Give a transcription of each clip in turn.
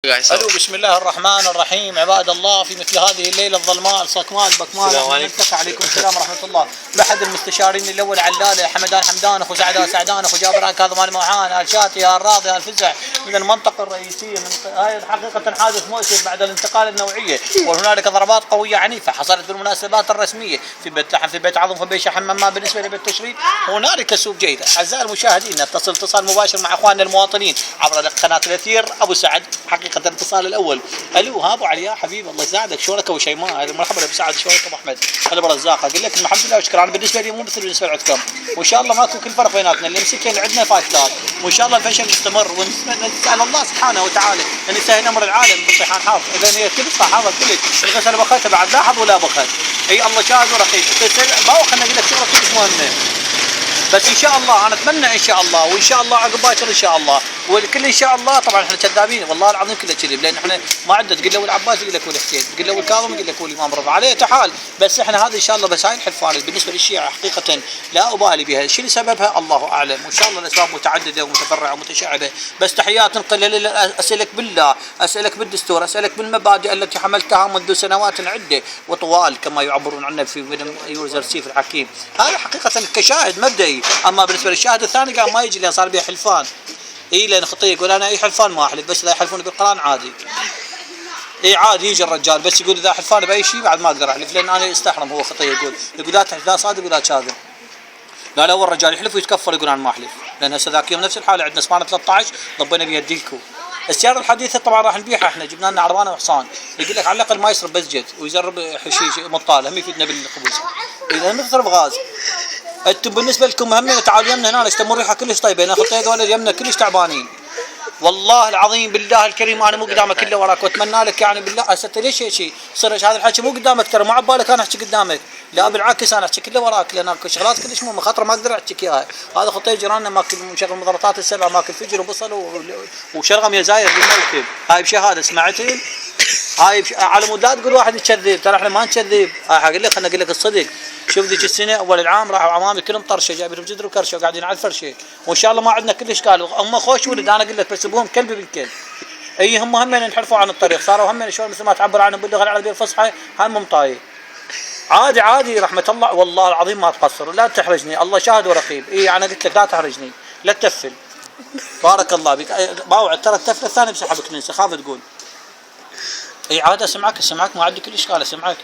الو بسم الله الرحمن الرحيم. عباد الله، في مثل هذه الليله الظلماء الصكماء البكماء نلتقي عليكم السلام ورحمه الله بأحد المستشارين الاول علالة حمدان حمدان اخو سعدان سعدان اخو جابر كاظم الموحان الشاتي الراضي الفزع من المنطقه الرئيسيه من هاي حقيقه حادث مؤسف بعد الانتقال النوعيه، وهنالك ضربات قويه عنيفه حصلت بالمناسبات الرسميه في بيت لحم في بيت عظم في بيت شحن مما بالنسبه لبيت تشريد. هنالك سوء جيد. اعزائي المشاهدين، نتصل اتصال مباشر مع اخواننا المواطنين عبر قناه الاثير ابو سعد. حقيقه الاتصال الاول. الو ها ابو علي يا حبيبي الله يساعدك، شلونك ابو شيماء؟ مرحبا ابو سعد، شلونك ابو احمد؟ هلا برزاق. اقول لك الحمد لله وشكرا. انا بالنسبه لي مو مثل بالنسبه لعندكم، وان شاء الله ماكو كل فرق بيناتنا، اللي مسكين اللي عندنا فاشلات، وان شاء الله الفشل يستمر، ونسال الله سبحانه وتعالى ان يسهل امر العالم بالطيحان حاف، لان هي كلش حافظ كلش الغسل بخته بعد لا حظ ولا بخت. اي الله شاهد ورقيب. باو خلينا نقول لك شغله كلش مهمه، بس ان شاء الله انا اتمنى ان شاء الله، وان شاء الله عقب باكر ان شاء الله، والكل ان شاء الله. طبعا احنا كذابين والله العظيم كله كذب، لان احنا ما عندنا تقول له العباس يقول لك هو الحسين، تقول له الكاظم يقول لك هو الامام رضا عليه تحال. بس احنا هذه ان شاء الله بس هاي الحلفان بالنسبه للشيعه حقيقه لا ابالي بها، الشيء اللي سببها الله اعلم، وان شاء الله الاسباب متعدده ومتفرعه ومتشعبه. بس تحيات نقل اسالك بالله، اسالك بالدستور، اسالك بالمبادئ التي حملتها منذ سنوات عده وطوال كما يعبرون عنها في فيلم يوزر سيف الحكيم. هذا حقيقه كشاهد مبدئي، اما بالنسبه للشاهد الثاني قال ما يجي لان صار بيه حلفان. اي لان خطيه يقول انا اي حلفان ما احلف، بس لا يحلفون بالقران عادي. اي عادي يجي الرجال بس يقول اذا حلفان باي شيء بعد ما اقدر احلف، لان انا استحرم. هو خطيه يقول لا تحلف لا صادق ولا كاذب. لا اول رجال يحلف ويتكفر يقول انا ما احلف، لان هسه ذاك يوم نفس الحاله عندنا اسمانا 13 ضبينا بها الديكو. السياره الحديثه طبعا راح نبيعها، احنا جبنا لنا عربانه وحصان، يقول لك على الاقل ما يصرف بس جد ويجرب حشيش مطاله هم يفيدنا بالخبز. اذا ما تصرف غاز. انتم بالنسبه لكم هم تعالوا يمنا هنا تمر ريحه كلش طيبه، هنا خطيه قال يمنا كلش تعبانين. والله العظيم بالله الكريم انا مو قدامك الا وراك، واتمنى لك يعني بالله هسه ليش هيك شيء؟ صير هذا الحكي مو قدامك، ترى ما عبالك انا احكي قدامك، لا بالعكس انا احكي كله وراك، لان اكو شغلات كلش مهمه خاطر ما اقدر احكيك اياها. هذا خطيه جيراننا ماكل مشغل مضرطات السبعه، ماكل فجر وبصل وشرغم يا زاير بالموكب. هاي بشهاده سمعتي؟ هاي على مود لا تقول واحد يكذب، ترى احنا ما نكذب. اقول لك خليني اقول لك الصدق. شوف ذيك السنه اول العام راحوا عمامي كلهم طرشه جايبين جدر وكرشه وقاعدين على الفرشه، وان شاء الله ما عندنا كل اشكال. هم خوش ولد انا اقول لك بس ابوهم كلب بالكلب. اي هم ينحرفوا عن الطريق، صاروا هم شلون مثل ما تعبر عنهم باللغه العربيه الفصحى هم مطايق. عادي عادي رحمه الله والله العظيم ما تقصر، لا تحرجني الله شاهد ورقيب. اي انا قلت لك لا تحرجني لا تتفل. بارك الله بك. باوعد ترى التفله الثانيه بسحبك ننسى خاف تقول. اي عاد اسمعك ما عندي كل اشكال اسمعك.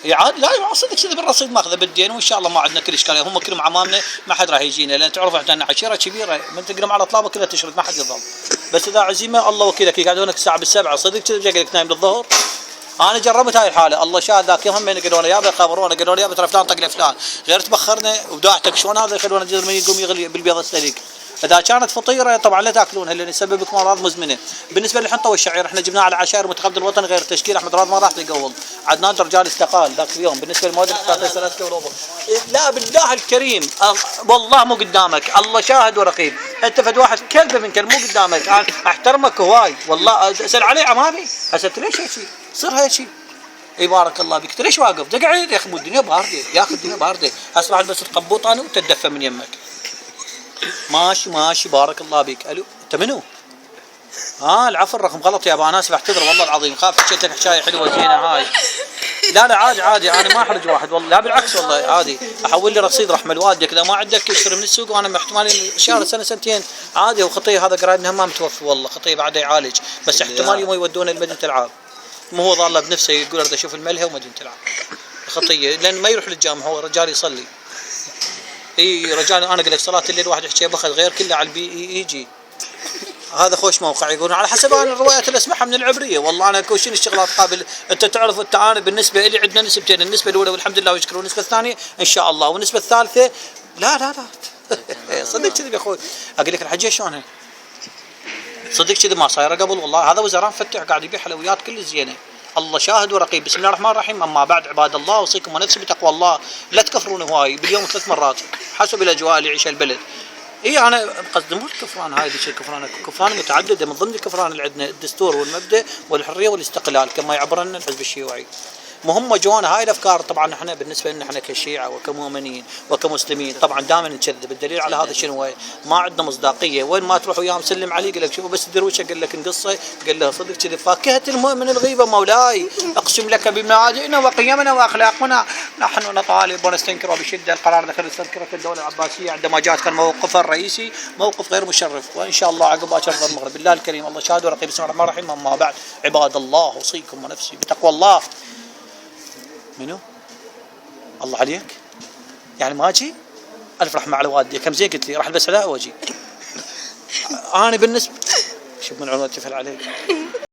اي عاد لا صدق كذا بالرصيد ماخذه بالدين، وان شاء الله ما عندنا كل اشكال. هم كلهم عمامنا ما حد راح يجينا، لان تعرف احنا عشيره كبيره من تقرم على طلابه كلها تشرد ما حد يضل. بس اذا عزيمه الله وكيلك يقعدونك الساعه بالسبعه صدق كذا جاي لك نايم للظهر. انا جربت هاي الحاله الله شاهد ذاك يوم هم قالوا لنا يابا خبرونا قالوا لنا يابا ترى فلان طق لفلان، غير تبخرنا وداعتك شلون هذا يخلونا جزر من يقوم يغلي بالبيض السليق. اذا كانت فطيره طبعا لا تاكلونها لان يسبب لكم امراض مزمنه. بالنسبه للحنطه والشعير احنا جبناه على عشائر منتخب الوطن غير تشكيل احمد راد ما راح يقول، عدنان رجال استقال ذاك اليوم. بالنسبه للمواد الاقتصاديه 3 كيلو لا بالله الكريم والله مو قدامك الله شاهد ورقيب. انت فد واحد كلبه من كلب مو قدامك، انا احترمك هواي والله. اسال عليه عمامي هسه ليش هيك شيء صير هيك شيء. اي بارك الله بك. ليش واقف؟ تقعد يا اخي مو الدنيا بارده يا اخي الدنيا بارده. اسمع بس تقبوط انا وتدفى من يمك. ماشي بارك الله بك. الو انت منو؟ العفو الرقم غلط يا ابو اناس بعتذر والله العظيم، خاف حكيت لك حكايه حلوه زينه هاي. لا عادي انا ما احرج واحد والله، لا بالعكس والله عادي. احول لي رصيد رحمه لوالدك اذا ما عندك اشتري من السوق، وانا احتمال شهر سنه سنتين عادي. وخطيه هذا قرايبنا هم متوفي والله، خطيه بعده يعالج، بس احتمال يوم يودونه لمدينه العاب. مو هو ظاله بنفسه يقول اريد اشوف الملهى ومدينه العاب. خطيه لان ما يروح للجامع، هو رجال يصلي. اي رجال انا اقول لك صلاه الليل واحد يحكي باخذ غير كله على البي يجي. هذا خوش موقع يقولون على حسب انا الروايات اللي اسمعها من العبريه. والله انا كوشين الشغلات قابل. انت تعرف انا بالنسبه لي عندنا نسبتين، النسبه الاولى والحمد لله ويشكرون، والنسبه الثانيه ان شاء الله، والنسبه الثالثه لا صدق كذب يا اخوي. اقول لك الحجيه شلونها صدق كذب ما صايره قبل والله. هذا وزران فتح قاعد يبيع حلويات كل زينه الله شاهد ورقيب. بسم الله الرحمن الرحيم. اما بعد عباد الله اوصيكم ونفسي بتقوى الله، لا تكفرون هواي باليوم 3 مرات حسب الاجواء اللي يعيشها البلد. اي انا قصدي مو الكفران هاي ذيك كفران متعدده، من ضمن الكفران اللي عندنا الدستور والمبدا والحريه والاستقلال كما يعبرنا الحزب الشيوعي. مهمة جوانا هاي الافكار. طبعا احنا بالنسبه لنا احنا كشيعه وكمؤمنين وكمسلمين طبعا دائما نكذب. الدليل على هذا شنو هو؟ ما عندنا مصداقيه. وين ما تروح وياه مسلم عليه يقول لك شوفوا بس دروشه قال لك انقصه، قال له صدق كذي. فاكهه المؤمن الغيبه مولاي، اقسم لك بمبادئنا وقيمنا واخلاقنا. نحن نطالب ونستنكر بشده القرار دخل تذكره الدوله العباسيه عندما جاءت كان موقفها الرئيسي موقف غير مشرف، وان شاء الله عقب باكر المغرب. بالله الكريم الله شاهد ورقيب. بسم الله الرحمن الرحيم. اما بعد عباد الله اوصيكم ونفسي بتقوى الله. منو؟ الله عليك؟ يعني ما اجي؟ الف رحمه على والدي. كم زين قلت لي راح البس علاء واجي. انا بالنسبه شوف من عنوان تفعل عليك.